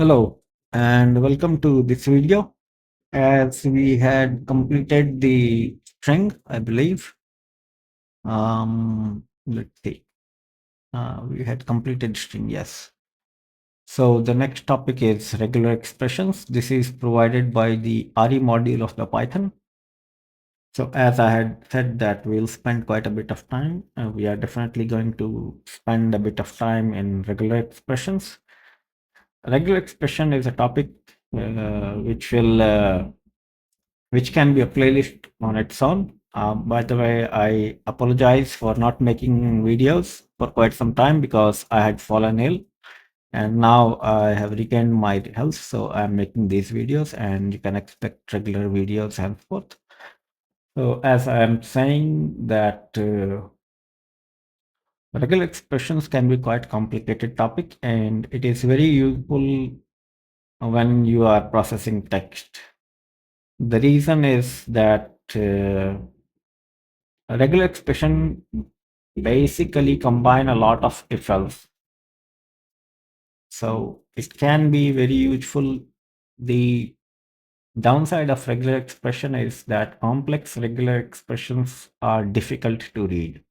Hello and welcome to this video. As we had completed the string, I believe. Let's see. We had completed string, yes. So the next topic is regular expressions. This is provided by the RE module of the Python. So as I had said that we'll spend quite a bit of time. We are definitely going to spend a bit of time in regular expressions. Regular expression is a topic which can be a playlist on its own. By the way, I apologize for not making videos for quite some time because I had fallen ill and now I have regained my health. So I'm making these videos and you can expect regular videos henceforth. So as I'm saying that regular expressions can be quite complicated topic and it is very useful when you are processing text. The reason is that a regular expression basically combine a lot of if else. So it can be very useful. The downside of regular expression is that complex regular expressions are difficult to read.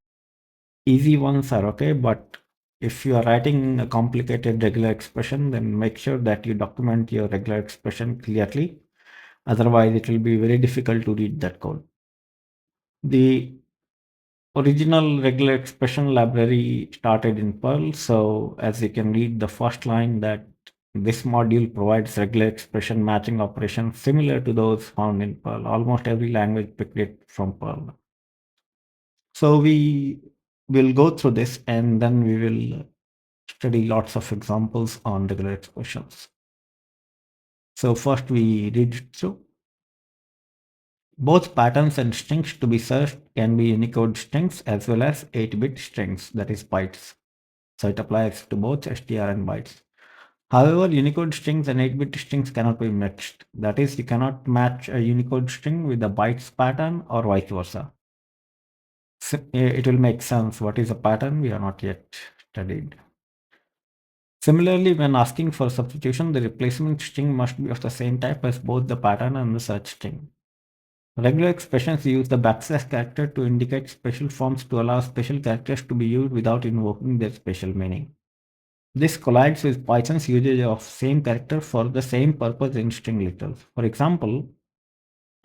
Easy ones are okay, but if you are writing a complicated regular expression, then make sure that you document your regular expression clearly. Otherwise, it will be very difficult to read that code. The original regular expression library started in Perl. So as you can read the first line that this module provides regular expression matching operations similar to those found in Perl. Almost every language picked it from Perl. So we will go through this and then we will study lots of examples on regular expressions. So first we read it through. Both patterns and strings to be searched can be Unicode strings as well as 8-bit strings, that is bytes. So it applies to both str and bytes. However, Unicode strings and 8-bit strings cannot be mixed. That is, you cannot match a Unicode string with a bytes pattern or vice versa. So, it will make sense. What is a pattern? We are not yet studied. Similarly, when asking for substitution, the replacement string must be of the same type as both the pattern and the search string. Regular expressions use the backslash character to indicate special forms to allow special characters to be used without invoking their special meaning. This collides with Python's usage of same character for the same purpose in string literals. For example,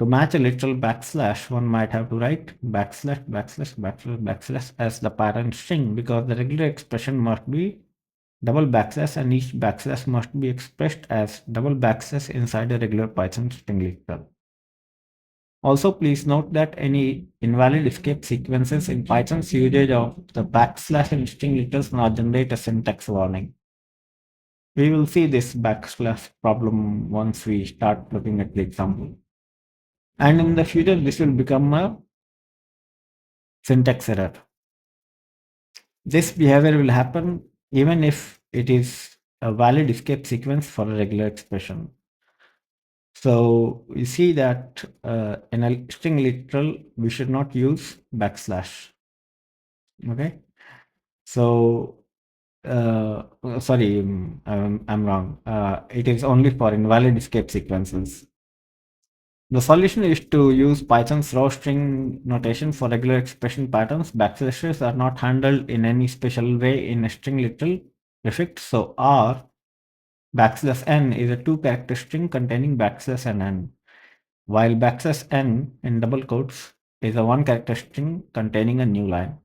to match a literal backslash, one might have to write backslash, backslash, backslash, backslash as the parent string because the regular expression must be double backslash and each backslash must be expressed as double backslash inside a regular Python string literal. Also, please note that any invalid escape sequences in Python's usage of the backslash in string literals now generate a syntax warning. We will see this backslash problem once we start looking at the example. And in the future, this will become a syntax error. This behavior will happen even if it is a valid escape sequence for a regular expression. So we see that in a string literal, we should not use backslash. Okay. So sorry, I'm wrong. It is only for invalid escape sequences. The solution is to use Python's raw string notation for regular expression patterns. Backslashes are not handled in any special way in a string literal prefix. So R backslash n is a 2-character string containing backslash and n, while backslash n in double quotes is a 1-character string containing a new line.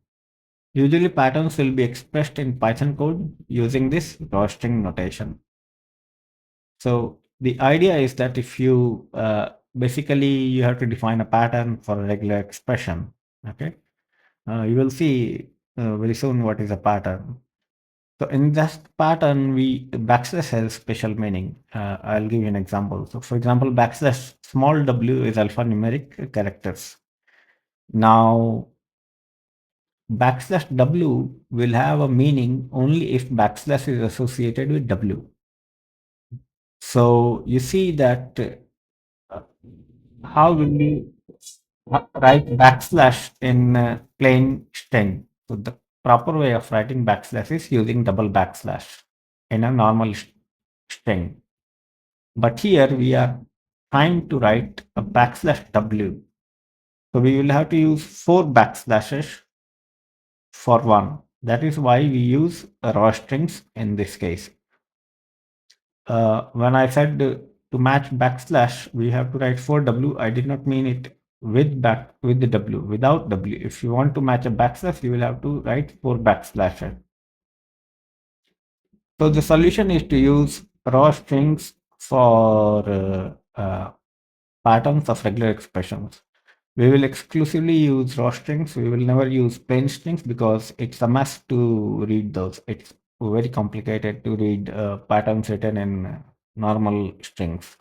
Usually patterns will be expressed in Python code using this raw string notation. So the idea is that if you basically you have to define a pattern for a regular expression. Okay, you will see very soon what is a pattern. So in this pattern, we backslash has special meaning. I'll give you an example. So for example, backslash small w is alphanumeric characters. Now backslash w will have a meaning only if backslash is associated with w. So you see that uh, how will we write backslash in plain string? So the proper way of writing backslash is using double backslash in a normal string. But here we are trying to write a backslash w. So we will have to use four backslashes for one. That is why we use raw strings in this case. When I said to match backslash, we have to write for w. I did not mean it with the w, without w. If you want to match a backslash, you will have to write four backslashes. So the solution is to use raw strings for patterns of regular expressions. We will exclusively use raw strings. We will never use plain strings because it's a mess to read those. It's very complicated to read patterns written in normal strings.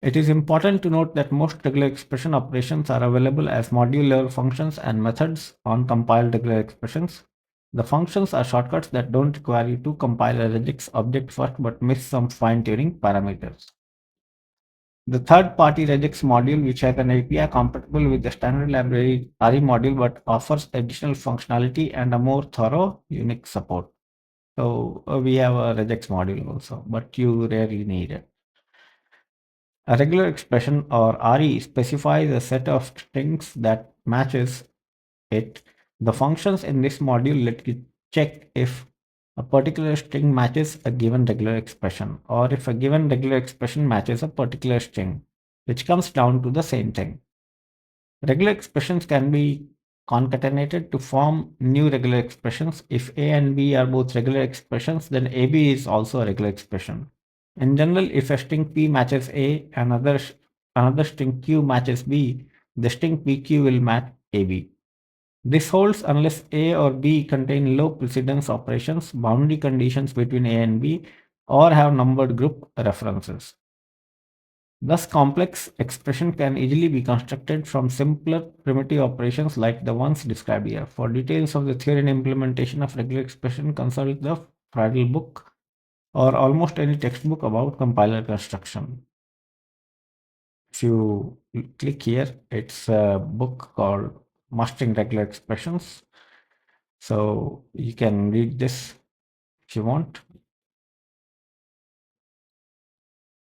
It is important to note that most regular expression operations are available as module level functions and methods on compiled regular expressions. The functions are shortcuts that don't require you to compile a regex object first but miss some fine-tuning parameters. The third-party regex module, which has an API compatible with the standard library RE module but offers additional functionality and a more thorough Unix support. So we have a regex module also, but you rarely need it. A regular expression or RE specifies a set of strings that matches it. The functions in this module let you check if a particular string matches a given regular expression or if a given regular expression matches a particular string, which comes down to the same thing. Regular expressions can be concatenated to form new regular expressions. If A and B are both regular expressions, then AB is also a regular expression. In general, if a string P matches A and another string Q matches B, the string PQ will match AB. This holds unless A or B contain low precedence operations, boundary conditions between A and B, or have numbered group references. Thus, complex expression can easily be constructed from simpler primitive operations like the ones described here. For details of the theory and implementation of regular expression, consult the Friedel book or almost any textbook about compiler construction. If you click here, it's a book called Mastering Regular Expressions. So you can read this if you want.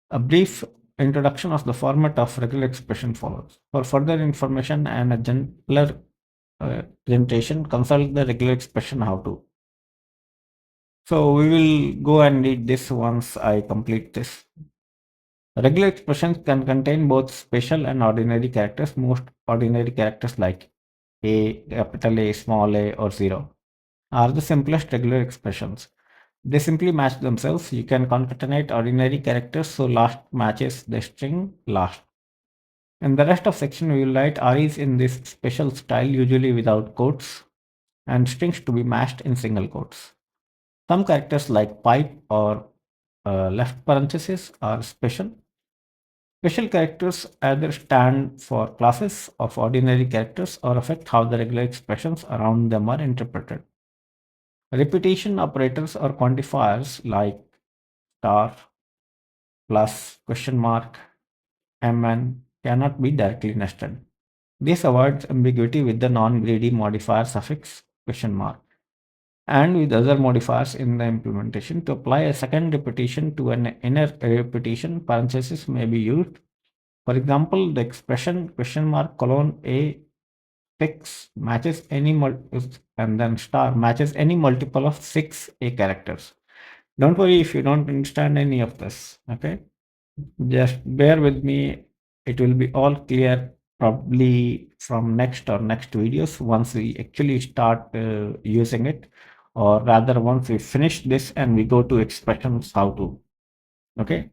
A brief introduction of the format of regular expression follows. For further information and a gentler presentation, consult the regular expression how to. So we will go and read this once I complete this. Regular expressions can contain both special and ordinary characters. Most ordinary characters like A, capital A, small a, or 0 are the simplest regular expressions. They simply match themselves. You can concatenate ordinary characters so last matches the string last. In the rest of section, we will write REs in this special style, usually without quotes, and strings to be matched in single quotes. Some characters like pipe or left parenthesis are special. Special characters either stand for classes of ordinary characters or affect how the regular expressions around them are interpreted. Repetition operators or quantifiers like star, plus, question mark, mn cannot be directly nested. This avoids ambiguity with the non-greedy modifier suffix question mark and with other modifiers in the implementation. To apply a second repetition to an inner repetition, parenthesis may be used. For example, the expression question mark colon a fix matches any and then star matches any multiple of 6 a characters. Don't worry if you don't understand any of this. Okay, just bear with me. It will be all clear probably from next videos once we actually start using it, or rather once we finish this and we go to expressions how to. Okay,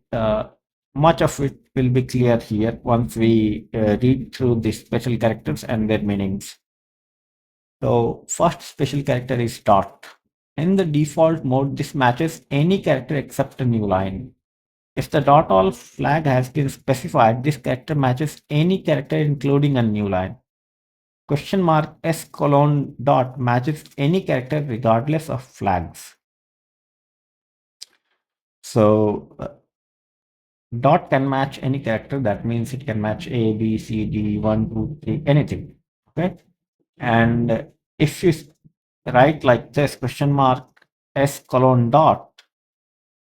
much of it will be clear here once we read through the special characters and their meanings. So first special character is dot. In the default mode, this matches any character except a new line. If the dot all flag has been specified, this character matches any character including a new line. Question mark s colon dot matches any character regardless of flags. So dot can match any character. That means it can match A, B, C, D, 1, 2, 3, anything. Okay. And if you write like this question mark s colon dot,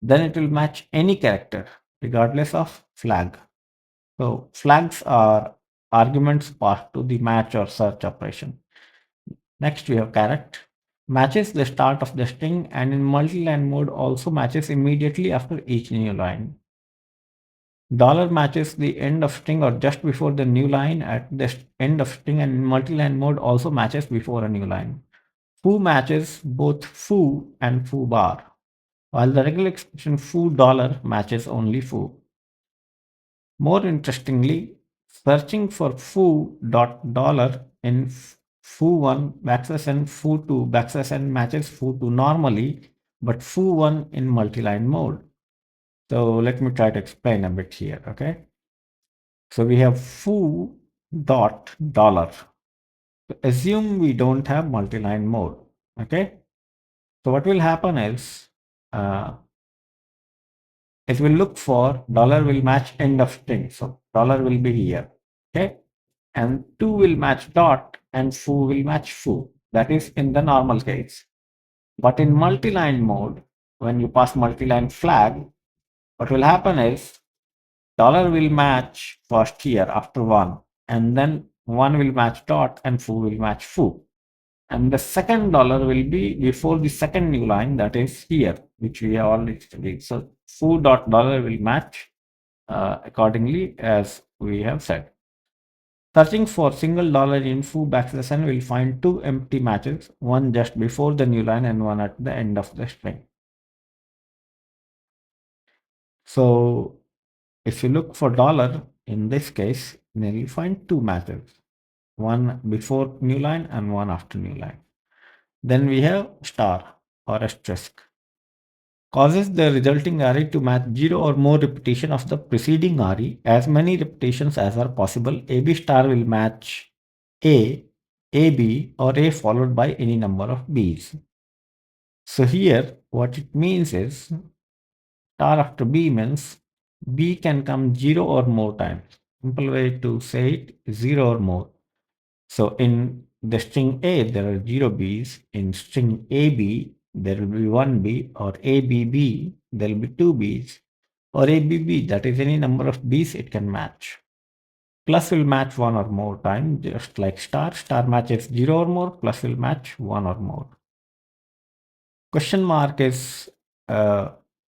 then it will match any character regardless of flag. So flags are arguments passed to the match or search operation. Next we have caret. Matches the start of the string and in multi-line mode also matches immediately after each new line. Dollar matches the end of string or just before the new line at the end of string, and in multi-line mode also matches before a new line. Foo matches both foo and foo bar, while the regular expression foo dollar matches only foo. More interestingly, searching for foo dot dollar in foo1 backslash n foo2 backslash n matches foo2 normally, but foo1 in multi-line mode. So let me try to explain a bit here, okay? So we have foo dot dollar. Assume we don't have multi-line mode, okay? So what will happen is, uh, it will look for dollar will match end of string. So dollar will be here, okay? And 2 will match dot and foo will match foo. That is in the normal case. But in multi-line mode, when you pass multi-line flag, what will happen is dollar will match first here after 1, and then 1 will match dot and foo will match foo. And the second dollar will be before the second new line, that is here, which we have already studied. So foo dot dollar will match accordingly as we have said. Searching for single dollar in foo backslash n will find two empty matches, one just before the new line and one at the end of the string. So if you look for dollar in this case, then you find two matches, one before new line and one after new line. Then we have star or asterisk. Causes the resulting array to match 0 or more repetition of the preceding array. As many repetitions as are possible, AB star will match A, AB, or A followed by any number of B's. So here, what it means is star after B means B can come 0 or more times. Simple way to say it, 0 or more. So in the string A, there are 0 B's. In string AB, there will be 1 B, or ABB, there will be 2 B's, or ABB, that is any number of B's it can match. Plus will match 1 or more time, just like star. Star matches 0 or more, plus will match 1 or more. Question mark is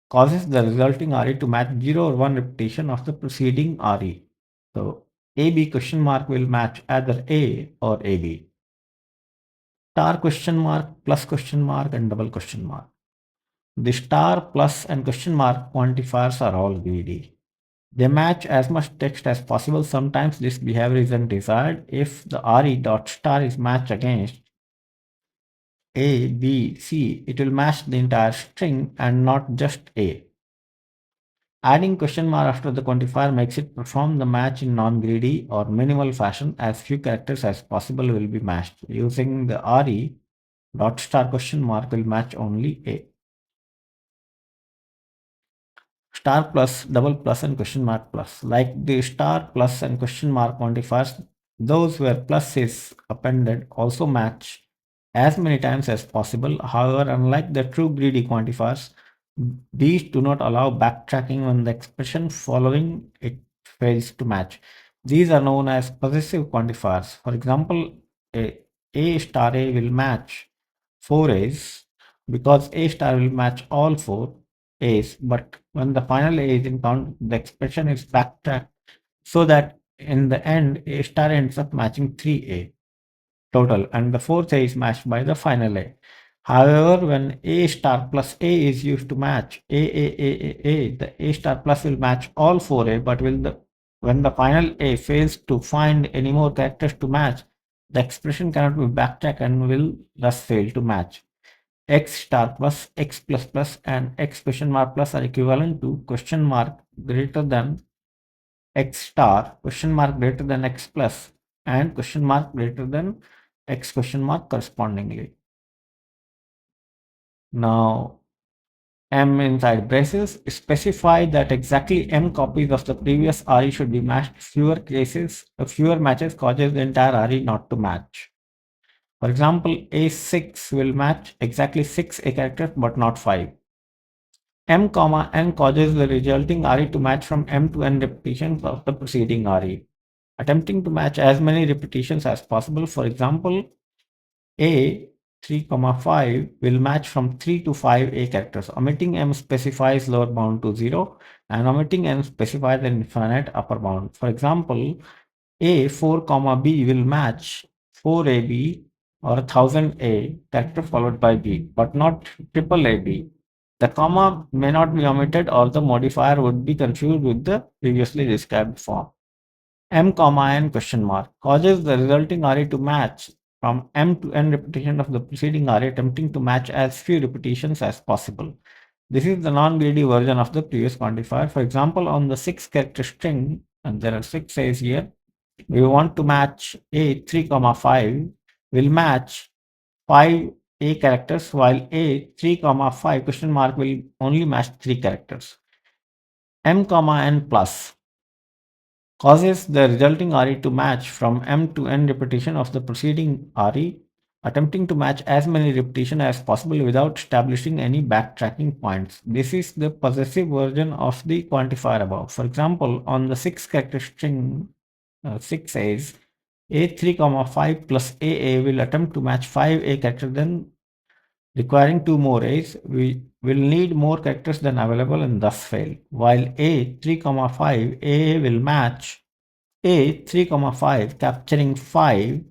causes the resulting RE to match 0 or 1 repetition of the preceding RE. So AB question mark will match either A or AB. Star question mark, plus question mark, and double question mark. The star, plus, and question mark quantifiers are all greedy. They match as much text as possible. Sometimes this behavior isn't desired. If the RE dot star is matched against A, B, C, it will match the entire string and not just A. Adding question mark after the quantifier makes it perform the match in non-greedy or minimal fashion, as few characters as possible will be matched. Using the RE, dot star question mark will match only A. Star plus, double plus, and question mark plus. Like the star plus and question mark quantifiers, those where plus is appended also match as many times as possible. However, unlike the true greedy quantifiers, these do not allow backtracking when the expression following it fails to match. These are known as possessive quantifiers. For example, A star A will match 4 A's because A star will match all 4 A's, but when the final A is in count, the expression is backtracked so that in the end, A star ends up matching 3A total, and the fourth A is matched by the final A. However, when A star plus A is used to match A, the A star plus will match all 4A, but when the final A fails to find any more characters to match, the expression cannot be backtracked and will thus fail to match. X star plus, X plus plus, and X question mark plus are equivalent to question mark greater than X star, question mark greater than X plus, and question mark greater than X question mark correspondingly. Now, M inside braces specify that exactly M copies of the previous RE should be matched. Fewer matches causes the entire RE not to match. For example, A6 will match exactly 6 A characters but not 5. M comma n causes the resulting RE to match from M to n repetitions of the preceding RE, attempting to match as many repetitions as possible. For example, A 3 comma 5 will match from 3 to 5 A characters. Omitting M specifies lower bound to 0 and omitting N specifies an infinite upper bound. For example, A 4 comma B will match 4AB or 1000A character followed by B, but not triple AB. The comma may not be omitted or the modifier would be confused with the previously described form. M comma n question mark causes the resulting array to match from m to n repetition of the preceding array, attempting to match as few repetitions as possible. This is the non-greedy version of the previous quantifier. For example, on the 6-character string, and there are 6 A's here, we want to match A 3 comma 5 will match 5 A characters, while A 3 comma 5 question mark will only match 3 characters. M comma n plus causes the resulting RE to match from m to n repetition of the preceding RE, attempting to match as many repetitions as possible without establishing any backtracking points. This is the possessive version of the quantifier above. For example, on the 6-character string 6 A's, A3, 5 plus AA will attempt to match 5 A characters, then requiring 2 more A's. We will need more characters than available and thus fail. While A3, 5 AA will match A 3, 5 capturing 5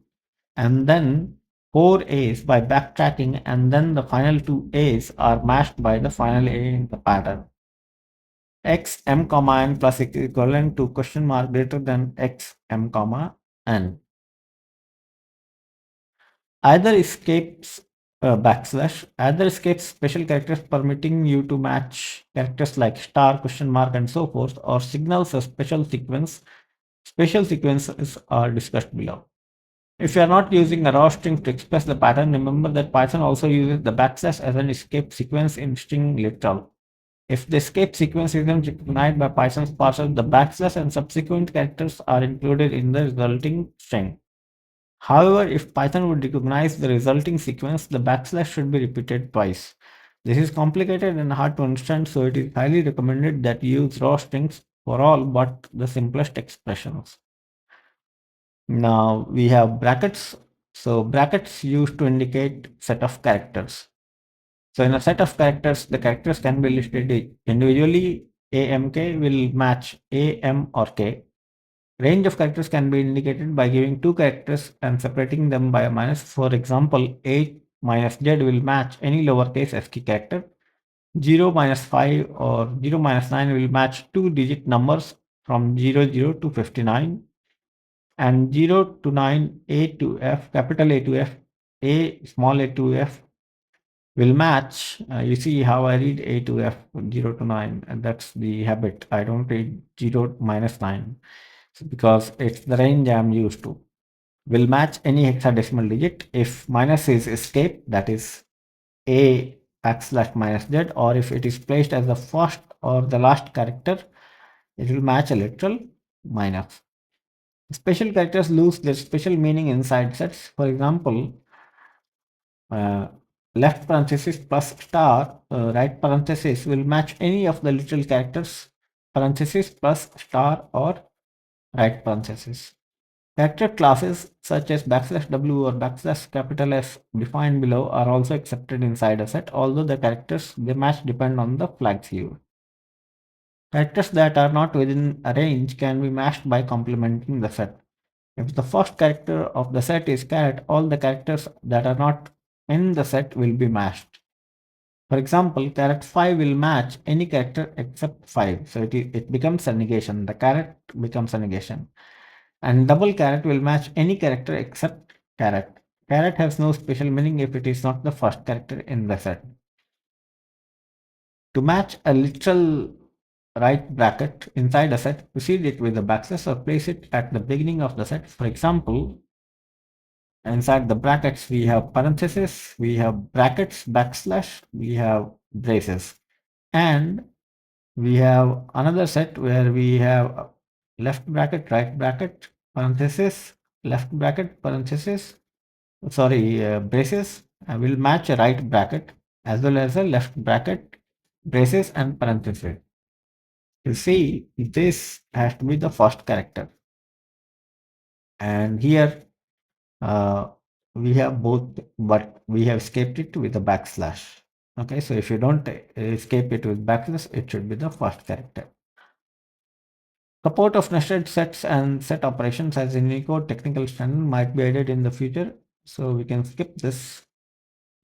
and then 4 A's by backtracking, and then the final 2 A's are matched by the final A in the pattern. X m comma n plus equivalent to question mark greater than x m comma n. Either escapes either escapes special characters permitting you to match characters like star, question mark, and so forth, or signals a special sequence. Special sequences are discussed below. If you are not using a raw string to express the pattern, remember that Python also uses the backslash as an escape sequence in string literal. If the escape sequence isn't recognized by Python's parser, the backslash and subsequent characters are included in the resulting string. However, if Python would recognize the resulting sequence, the backslash should be repeated twice. This is complicated and hard to understand, so it is highly recommended that you use raw strings for all but the simplest expressions. Now we have brackets. So brackets used to indicate set of characters. So in a set of characters, the characters can be listed individually. AMK will match AM or K. Range of characters can be indicated by giving two characters and separating them by a minus. For example, 8 minus Z will match any lowercase ASCII character. 0 minus 5 or 0 minus 9 will match two-digit numbers from 00 to 59. And 0 to 9, A to F, capital A to F, A small a to F will match. You see how I read A to F 0 to 9, and that's the habit. I don't read 0 minus 9 because it's the range I'm used to. Will match any hexadecimal digit. If minus is escape, that is A backslash minus Z, or if it is placed as the first or the last character, it will match a literal minus. Special characters lose their special meaning inside sets. For example, uh, left parenthesis plus star, right parenthesis will match any of the literal characters, parenthesis plus star or right parenthesis. Character classes such as backslash W or backslash capital S defined below are also accepted inside a set, although the characters they match depend on the flags used. Characters that are not within a range can be matched by complementing the set. If the first character of the set is cat, all the characters that are not in the set will be matched. For example, caret 5 will match any character except 5. So it becomes a negation. The caret becomes a negation. And double caret will match any character except caret. Caret has no special meaning if it is not the first character in the set. To match a literal right bracket inside a set, precede it with a backslash or place it at the beginning of the set. For example, inside the brackets, we have parentheses, we have brackets, backslash, we have braces. And we have another set where we have left bracket, right bracket, parenthesis, left bracket, parenthesis, braces will match a right bracket as well as a left bracket braces and parentheses. You see, this has to be the first character. And here uh, we have both, but we have escaped it with a backslash. Okay, so if you don't escape it with backslash, it should be the first character. Support of nested sets and set operations as a Unicode technical standard might be added in the future. So we can skip this.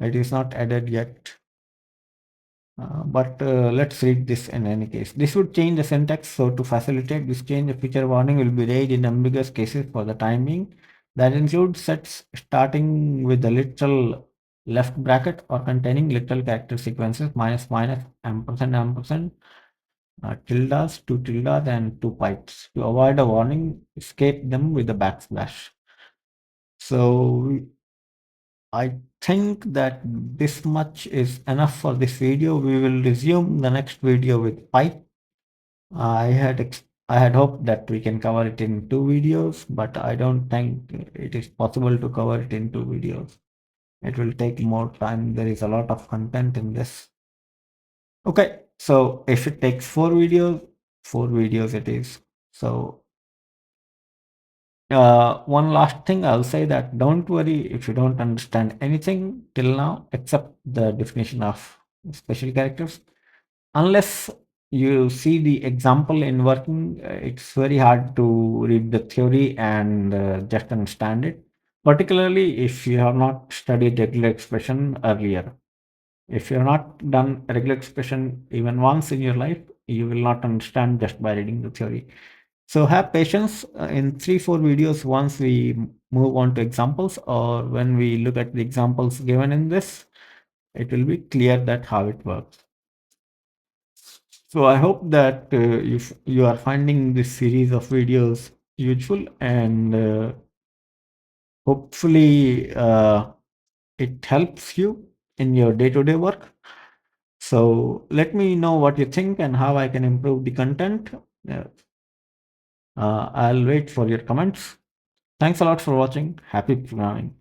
It is not added yet. But let's read this in any case. This would change the syntax. So to facilitate this change, a feature warning will be raised in ambiguous cases for the time being. That includes sets starting with the literal left bracket or containing literal character sequences minus minus ampersand tildes, two tildes, and two pipes. To avoid a warning, escape them with a backslash. So I think that this much is enough for this video. We will resume the next video with pipe. I had hoped that we can cover it in two videos, but I don't think it is possible to cover it in two videos. It will take more time. There is a lot of content in this. Okay, so if it takes four videos it is. So one last thing I'll say that don't worry if you don't understand anything till now except the definition of special characters. Unless you see the example in working, it's very hard to read the theory and just understand it, particularly if you have not studied regular expression earlier. If you have not done regular expression even once in your life, you will not understand just by reading the theory. So have patience in 3-4 videos once we move on to examples, or when we look at the examples given in this, it will be clear that how it works. So I hope that if you are finding this series of videos useful, and hopefully it helps you in your day-to-day work. So let me know what you think and how I can improve the content. Uh, I'll wait for your comments. Thanks a lot for watching. Happy programming.